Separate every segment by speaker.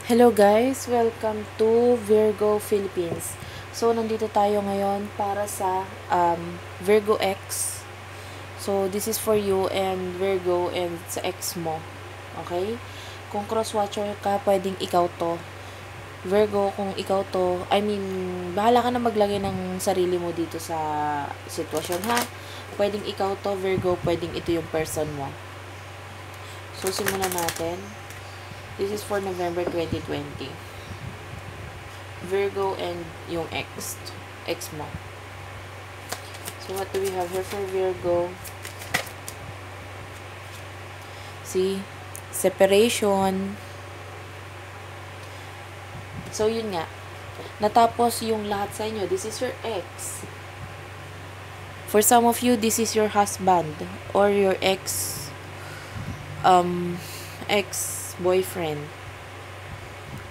Speaker 1: Hello guys! Welcome to Virgo Philippines. So, nandito tayo ngayon para sa Virgo X. So, this is for you and Virgo and sa ex mo. Okay? Kung cross-watcher ka, pwedeng ikaw to. Virgo, kung ikaw to, bahala ka na maglagay ng sarili mo dito sa sitwasyon ha. Pwedeng ikaw to, Virgo, pwedeng ito yung person mo. So, simulan natin. This is for November 2020. Virgo and yung ex mo. So, what do we have here for Virgo? See? Separation. So, yun nga. Natapos yung lahat sa inyo. This is your ex. For some of you, this is your husband or your ex-boyfriend.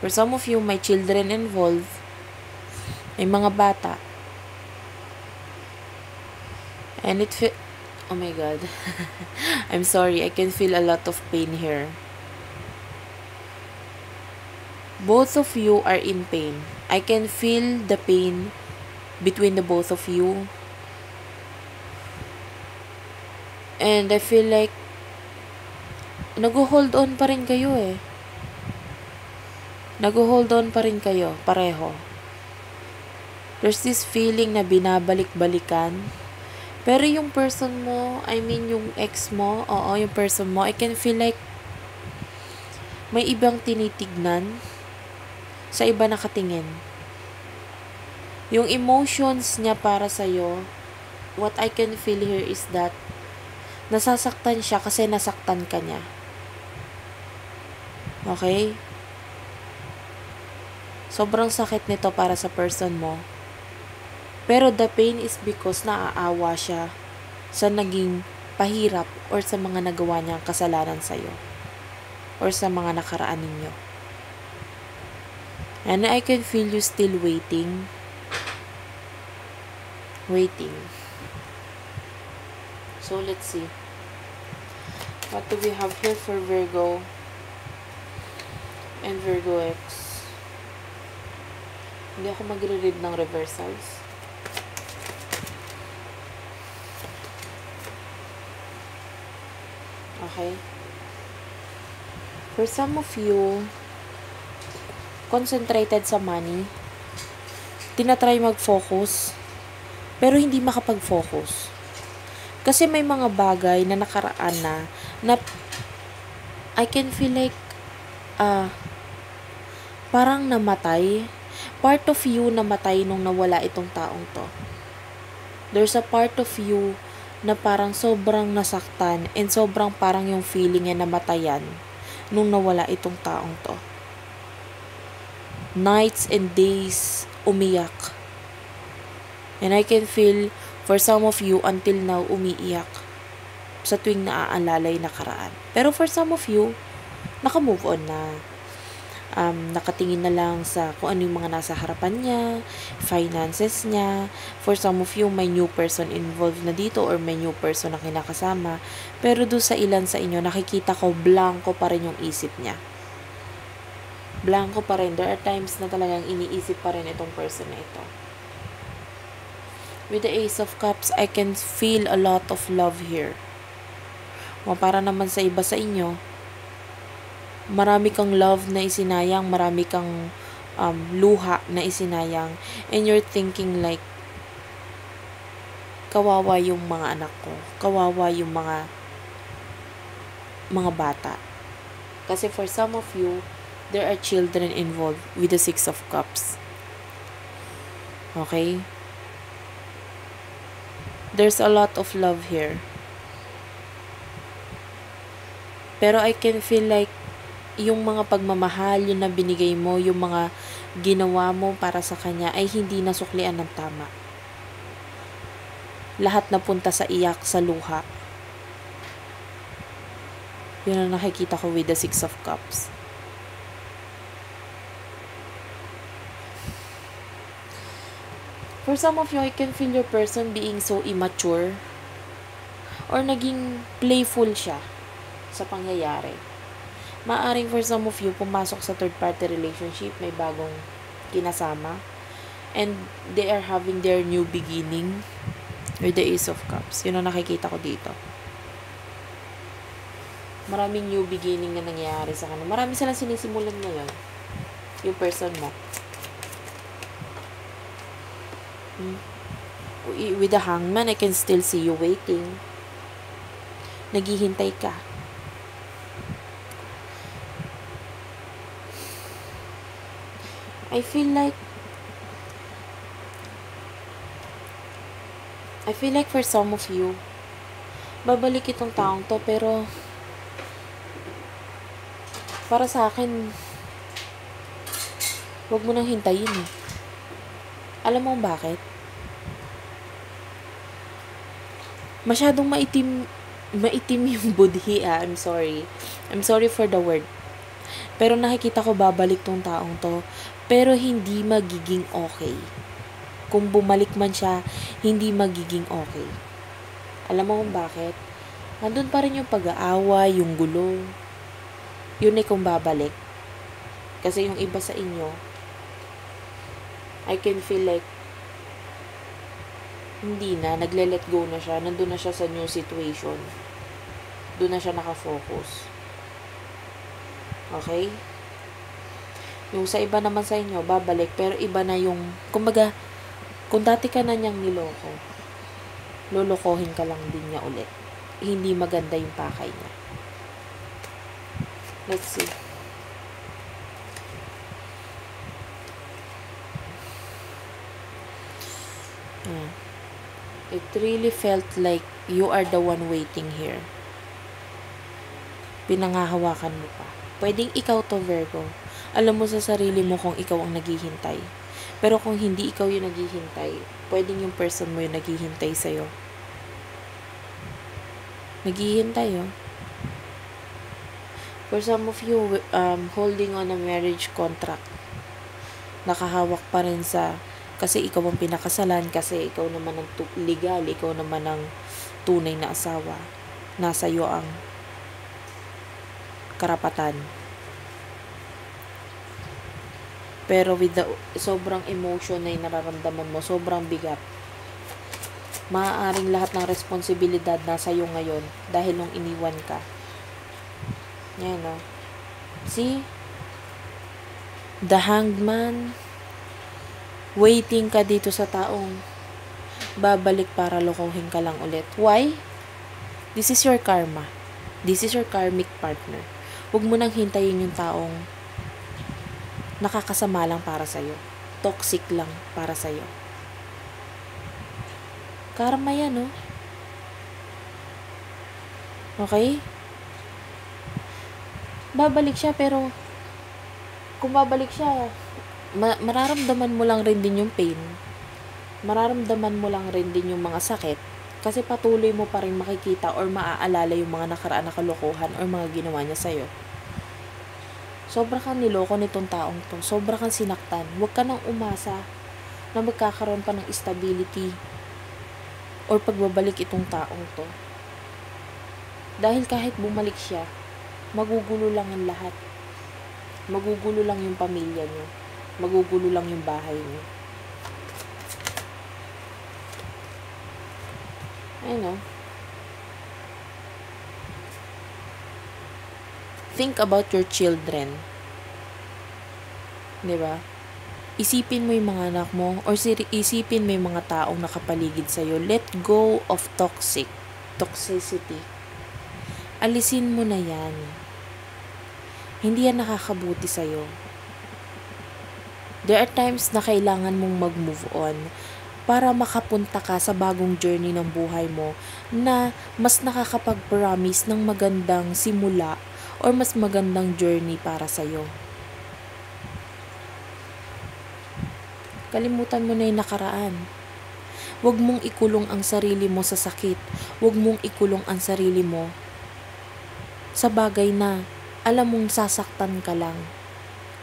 Speaker 1: For some of you, may children involved. May mga bata. And oh my God. I'm sorry. I can feel a lot of pain here. Both of you are in pain. I can feel the pain between the both of you. And I feel like nag-hold on pa rin kayo eh. Nag-hold on pa rin kayo, pareho. There's this feeling na binabalik-balikan. Pero yung person mo, yung ex mo, yung person mo, I can feel like may ibang tinitignan, sa iba nakatingin. Yung emotions niya para sa'yo, what I can feel here is that nasasaktan siya kasi nasaktan ka niya. Okay? Sobrang sakit nito para sa person mo. Pero the pain is because naaawa siya sa naging pahirap or sa mga nagawa niyang kasalanan sa'yo. Or sa mga nakaraan ninyo. And I can feel you still waiting. Waiting. So, let's see. What do we have here for Virgo and Virgo X? Hindi ako magre-read ng reversals. Okay? For some of you, concentrated sa money, tinatry mag-focus, pero hindi makapag-focus. Kasi may mga bagay na nakaraan na I can feel like parang namatay. Part of you namatay nung nawala itong taong to. There's a part of you na parang sobrang nasaktan and sobrang parang yung feeling niya namatayan nung nawala itong taong to. Nights and days umiyak. And I can feel for some of you until now umiiyak sa tuwing naaalala yung nakaraan. Pero for some of you, naka-move on na. Nakatingin na lang sa kung ano yung mga nasa harapan niya, finances niya. For some of you, may new person involved na dito or may new person na kinakasama. Pero doon sa ilan sa inyo, nakikita ko blanco pa rin yung isip niya. Blanco pa rin. There are times na talagang iniisip pa rin itong person na ito. With the Ace of Cups, I can feel a lot of love here. Para naman sa iba sa inyo, marami kang love na isinayang, marami kang luha na isinayang, and you're thinking like, kawawa yung mga anak ko, kawawa yung mga bata. Kasi for some of you, there are children involved with the Six of Cups. Okay? There's a lot of love here. Pero I can feel like yung mga pagmamahal, yung na binigay mo, yung mga ginawa mo para sa kanya ay hindi nasuklian ng tama. Lahat napunta sa iyak, sa luha. Yun ang nakikita ko with the Six of Cups. For some of you, I can feel your person being so immature or naging playful siya sa pangyayari. Maaring for some of you, pumasok sa third party relationship, may bagong kinasama, and they are having their new beginning with the Ace of Cups. Yun ang nakikita ko dito. Maraming new beginning na nangyayari sa kanila. Marami silang sinisimulan ngayon. Yung person mo. With the Hangman, I can still see you waiting. Naghihintay ka. I feel like for some of you, babalik itong taong to, pero para sa akin, wag mo nang hintayin eh. Alam mo bakit? Masyadong maitim yung budhi I'm sorry. I'm sorry for the word. Pero nakikita ko babalik tong taong to, pero hindi magiging okay. Kung bumalik man siya, hindi magiging okay. Alam mo kung bakit? Nandun pa rin yung pag-aaway, yung gulo. Yun ay kung babalik. Kasi yung iba sa inyo, I can feel like hindi na, nagle-let go na siya. Nandun na siya sa new situation. Doon na siya nakafocus. Okay? Yung sa iba naman sa inyo, babalik, pero iba na yung, kumbaga, kung dati ka na niyang niloko, lolokohin ka lang din niya ulit. Hindi maganda yung pakay niya. Let's see. It really felt like you are the one waiting here. Pinangahawakan mo pa. Pwedeng ikaw to, Virgo. Alam mo sa sarili mo kung ikaw ang naghihintay. Pero kung hindi ikaw yung naghihintay, pwedeng yung person mo yung naghihintay sa'yo. Naghihintay, oh. For some of you, holding on a marriage contract, nakahawak pa rin sa, kasi ikaw ang pinakasalan, kasi ikaw naman ang legal, ikaw naman ang tunay na asawa. Nasa iyo ang karapatan. Pero with the sobrang emotion na nararamdaman mo, sobrang bigat. Maaaring lahat ng responsibilidad nasa iyo ngayon dahil nung iniwan ka. Yan, no? See? The Hangman. Waiting ka dito sa taong babalik para lokohin ka lang ulit. Why? This is your karma. This is your karmic partner. Huwag mo nang hintayin yung taong nakakasama lang para sa'yo. Toxic lang para sa'yo. Karma yan, no? Okay? Babalik siya, pero kung babalik siya, mararamdaman mo lang rin din yung pain. Mararamdaman mo lang rin din yung mga sakit. Kasi patuloy mo pa rin makikita or maaalala yung mga nakaraan na kalokohan or mga ginawa niya sa'yo. Sobra kang niloko nitong taong to. Sobra kang sinaktan. Huwag ka nang umasa na magkakaroon pa ng stability or pagbabalik itong taong to. Dahil kahit bumalik siya, magugulo lang ang lahat. Magugulo lang yung pamilya niyo. Magugulo lang yung bahay niyo. I know. Think about your children. Diba? Isipin mo yung mga anak mo or isipin mo yung mga taong nakapaligid sa'yo. Let go of toxicity. Alisin mo na yan. Hindi yan nakakabuti sa'yo. There are times na kailangan mong mag-move on para makapunta ka sa bagong journey ng buhay mo na mas nakakapag-promise ng magandang simula or mas magandang journey para sa'yo. Kalimutan mo na yung nakaraan. Huwag mong ikulong ang sarili mo sa sakit. Huwag mong ikulong ang sarili mo sa bagay na alam mong sasaktan ka lang.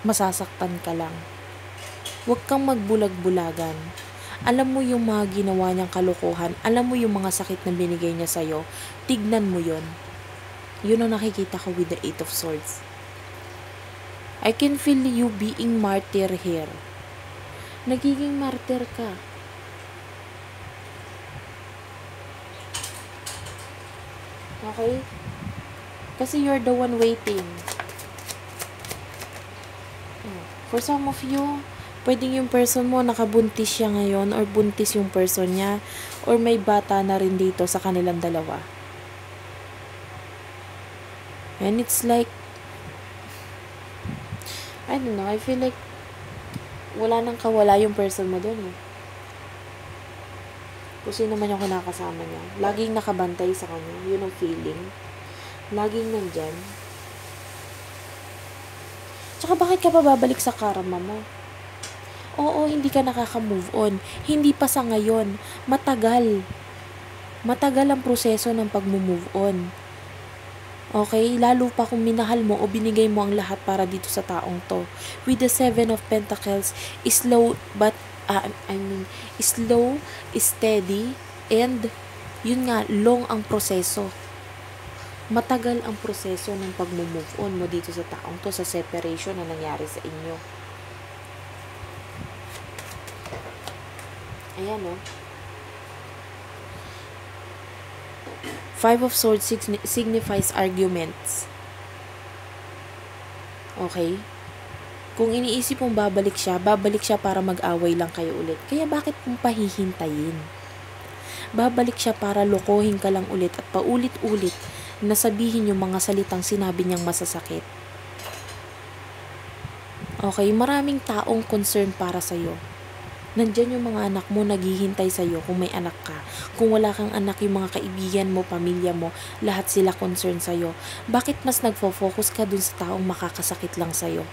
Speaker 1: Masasaktan ka lang. Huwag kang magbulag-bulagan. Alam mo yung mga ginawa niyang kalokohan. Alam mo yung mga sakit na binigay niya sa'yo. Tignan mo yon. Yun ang nakikita ko with the 8 of Swords. I can feel you being martyr here. Nagiging martyr ka. Okay? Kasi you're the one waiting. For some of you, pwedeng yung person mo nakabuntis siya ngayon or buntis yung person niya or may bata na rin dito sa kanilang dalawa. And it's like, I don't know, I feel like wala nang kawala yung person mo dun eh. Kung sino man yung kinakasama niya. Laging nakabantay sa kanya. Yun ang feeling. Laging nandyan. Tsaka bakit ka pa babalik sa karma mo? Oo, hindi ka nakaka-move on. Hindi pa sa ngayon. Matagal. Matagal ang proseso ng pag-move on. Okay? Lalo pa kung minahal mo o binigay mo ang lahat para dito sa taong to. With the 7 of Pentacles, slow, steady, and yun nga, long ang proseso. Matagal ang proseso ng pag-move on mo dito sa taong to, sa separation na nangyari sa inyo. Ayan, no? 5 of Swords signifies arguments. Okay? Kung iniisip mong babalik siya para mag-away lang kayo ulit. Kaya bakit mong pahihintayin? Babalik siya para lokohin ka lang ulit at paulit-ulit na sabihin yung mga salitang sinabi niyang masasakit. Okay, maraming taong concern para sa'yo. Nandyan yung mga anak mo naghihintay sa'yo kung may anak ka. Kung wala kang anak, yung mga kaibigan mo, pamilya mo, lahat sila concern sa'yo. Bakit mas nagfo-focus ka dun sa taong makakasakit lang sa'yo?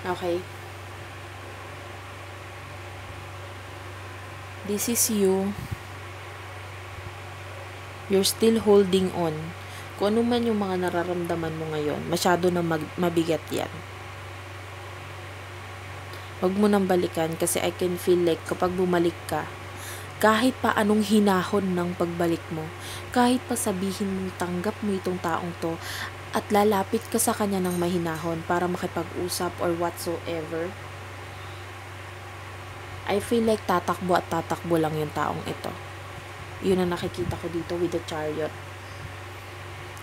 Speaker 1: Okay? This is you. You're still holding on. Kung ano man yung mga nararamdaman mo ngayon, masyado na mabigat yan. Huwag mo nang balikan kasi I can feel like kapag bumalik ka, kahit pa anong hinahon ng pagbalik mo, kahit pa sabihin mong tanggap mo itong taong to, at lalapit ka sa kanya ng mahinahon para makipag-usap or whatsoever, I feel like tatakbo at tatakbo lang yung taong ito. Yun ang nakikita ko dito with the Chariot.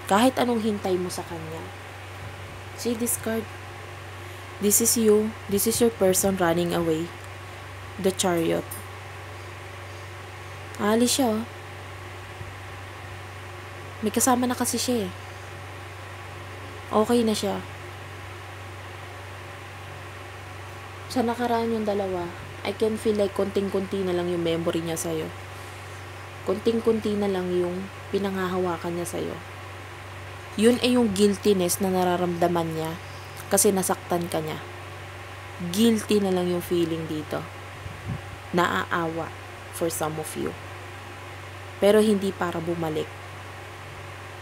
Speaker 1: Kahit anong hintay mo sa kanya. See this card? This is you. This is your person running away. The Chariot. Aalis siya, oh. May kasama na kasi siya eh. Okay na siya. Sa nakaraan yung dalawa, I can feel like konting-kunti na lang yung memory niya sa'yo. Konting-kunti na lang yung pinangahawakan niya sa'yo. Yun ay yung guiltiness na nararamdaman niya kasi nasaktan ka niya. Guilty na lang yung feeling dito. Naaawa for some of you. Pero hindi para bumalik.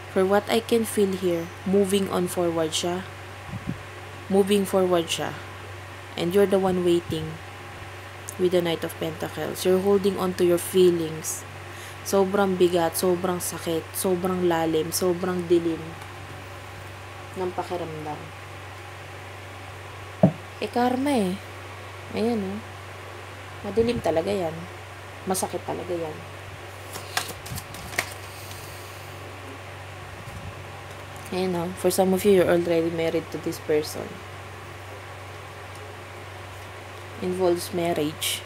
Speaker 1: For what I can feel here, moving on forward siya. Moving forward siya. And you're the one waiting with the Knight of Pentacles. You're holding on to your feelings. Sobrang bigat, sobrang sakit, sobrang lalim, sobrang dilim ng pakiramdam. Karma eh. Ayan oh. Madilim talaga yan. Masakit talaga yan. Ayan o, for some of you, you're already married to this person. Involves marriage.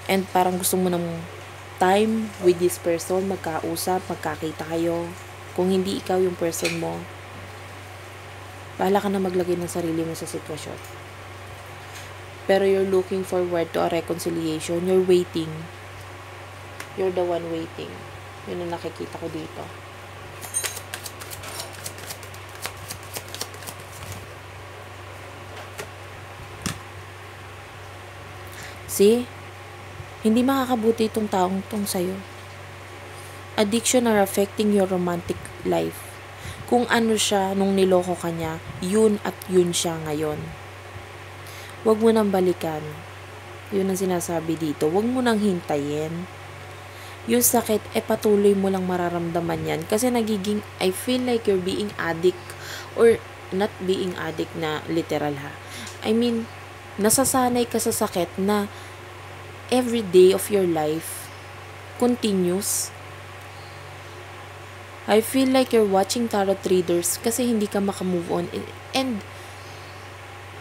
Speaker 1: And parang gusto mo ng time with this person, magkausap, magkakita kayo. Kung hindi ikaw yung person mo, bahala ka na maglagay ng sarili mo sa sitwasyon. Pero you're looking forward to a reconciliation. You're waiting. You're the one waiting. Yun ang nakikita ko dito. See? Hindi makakabuti itong taong tong sa'yo. addiction are affecting your romantic life. Kung ano siya nung niloko ka niya, yun at yun siya ngayon. Huwag mo nang balikan. Yun ang sinasabi dito. Huwag mo nang hintayin. Yung sakit, patuloy mo lang mararamdaman yan. Kasi nagiging, I feel like you're being addict. Or not being addict na literal ha. I mean, nasasanay ka sa sakit na every day of your life continues. I feel like you're watching tarot readers kasi hindi ka makamove on. And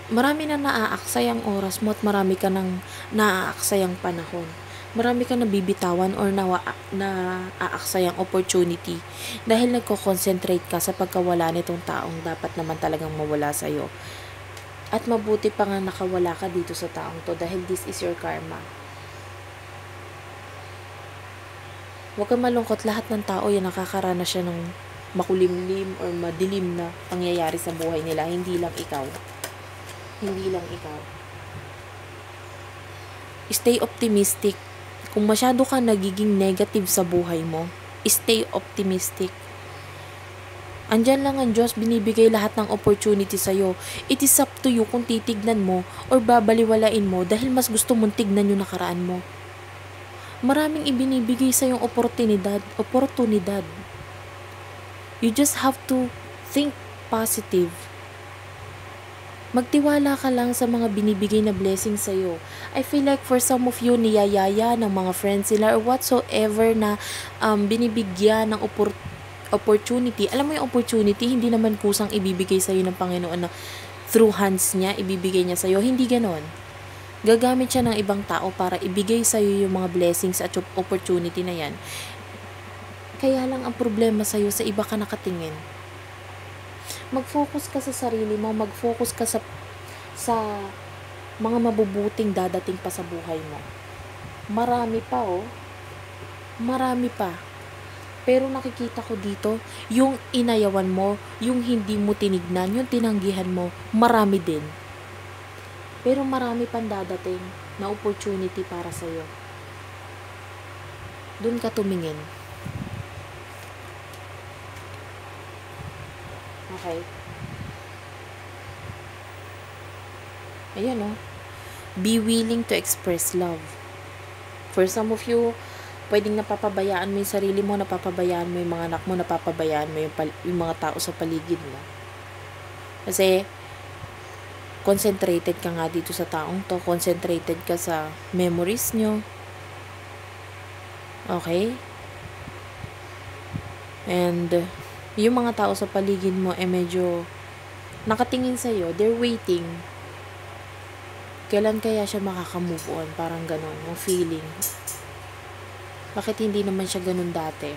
Speaker 1: marami na naaaksay ang oras mo at marami ka nang naaaksay ang panahon. Marami ka nabibitawan or naaaksay ang opportunity dahil nagko-concentrate ka sa pagkawala nitong taong dapat naman talagang mawala sa'yo. At mabuti pa nga nakawala ka dito sa taong to dahil this is your karma. Huwag kang malungkot, lahat ng tao yan nakakaranas siya ng makulimlim or madilim na pangyayari sa buhay nila. Hindi lang ikaw. Hindi lang ikaw. Stay optimistic. Kung masyado ka nagiging negative sa buhay mo, stay optimistic. Andyan lang ang Diyos, binibigay lahat ng opportunity sa'yo. It is up to you kung titignan mo or babaliwalain mo dahil mas gusto mong tignan yung nakaraan mo. Maraming ibinibigay sa yung oportunidad. You just have to think positive. Magtiwala ka lang sa mga binibigay na blessing sa'yo. I feel like for some of you, niyayaya ng mga friends sila or whatsoever na binibigyan ng opportunity. Alam mo yung opportunity, hindi naman kusang ibibigay sa'yo ng Panginoon na through hands niya, ibibigay niya sa'yo. Hindi ganon. Gagamit siya ng ibang tao para ibigay sa'yo yung mga blessings at yung opportunity na yan. Kaya lang ang problema sa'yo, sa iba ka nakatingin. Mag-focus ka sa sarili mo, mag-focus ka sa mga mabubuting dadating pa sa buhay mo. Marami pa Marami pa. Pero nakikita ko dito, yung inayawan mo, yung hindi mo tinignan, yung tinanggihan mo, marami din. Pero marami pang dadating na opportunity para sa'yo. Doon ka tumingin. Okay? Ayan Be willing to express love. For some of you, pwedeng napapabayaan mo yung sarili mo, napapabayaan mo yung mga anak mo, napapabayaan mo yung mga tao sa paligid mo. Kasi, concentrated ka nga dito sa taong to. Concentrated ka sa memories nyo. Okay? And, yung mga tao sa paligid mo, medyo nakatingin sa'yo. They're waiting. Kailan kaya siya makaka-move on? Parang ganon. Yung feeling. Bakit hindi naman siya ganun dati?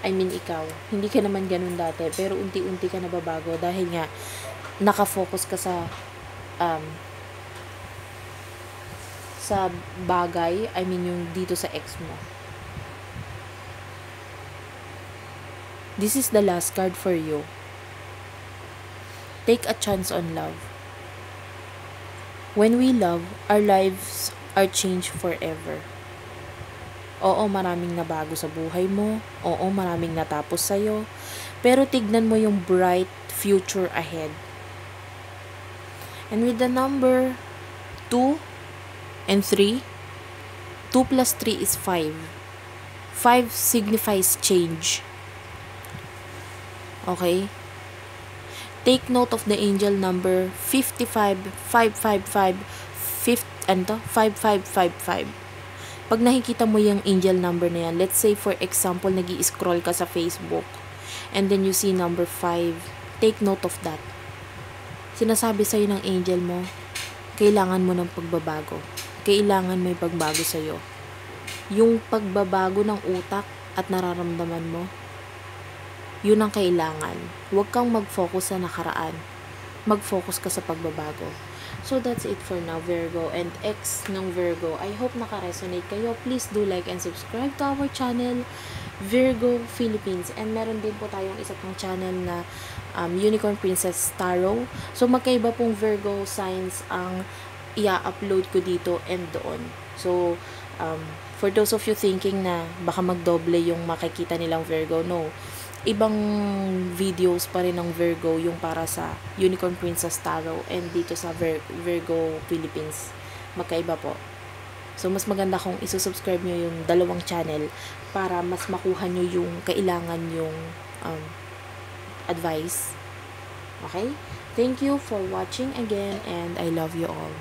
Speaker 1: I mean, ikaw. Hindi ka naman ganun dati. Pero unti-unti ka nababago dahil nga nakafocus ka sa bagay, I mean yung dito sa ex mo. This is the last card for you. Take a chance on love. When we love, our lives are changed forever. Oo, maraming nabago sa buhay mo. Oo, maraming natapos sa'yo. Pero tignan mo yung bright future ahead. And with the number 2 and 3, 2 plus 3 is 5. 5 signifies change. Okay? Take note of the angel number 55, 555, 5555. Pag nakikita mo yung angel number na yan, let's say for example, nag-i-scroll ka sa Facebook, and then you see number 5, take note of that. Sinasabi sa'yo ng angel mo, kailangan mo ng pagbabago. Kailangan may pagbago sa'yo. Yung pagbabago ng utak at nararamdaman mo, yun ang kailangan. Huwag kang mag-focus sa nakaraan. Mag-focus ka sa pagbabago. So that's it for now, Virgo and ex ng Virgo. I hope naka-resonate kayo. Please do like and subscribe to our channel, Virgo Philippines. And meron din po tayong isa pang channel na Unicorn Princess Tarot. So magkaiba pong Virgo signs ang i-upload ko dito and doon. So For those of you thinking na baka magdoble yung makikita nilang Virgo, no. Ibang videos pa rin ng Virgo yung para sa Unicorn Princess Tarot and dito sa Virgo Philippines. Magkaiba po. So, mas maganda kung isusubscribe nyo yung dalawang channel para mas makuha nyo yung kailangan yung advice. Okay? Thank you for watching again and I love you all.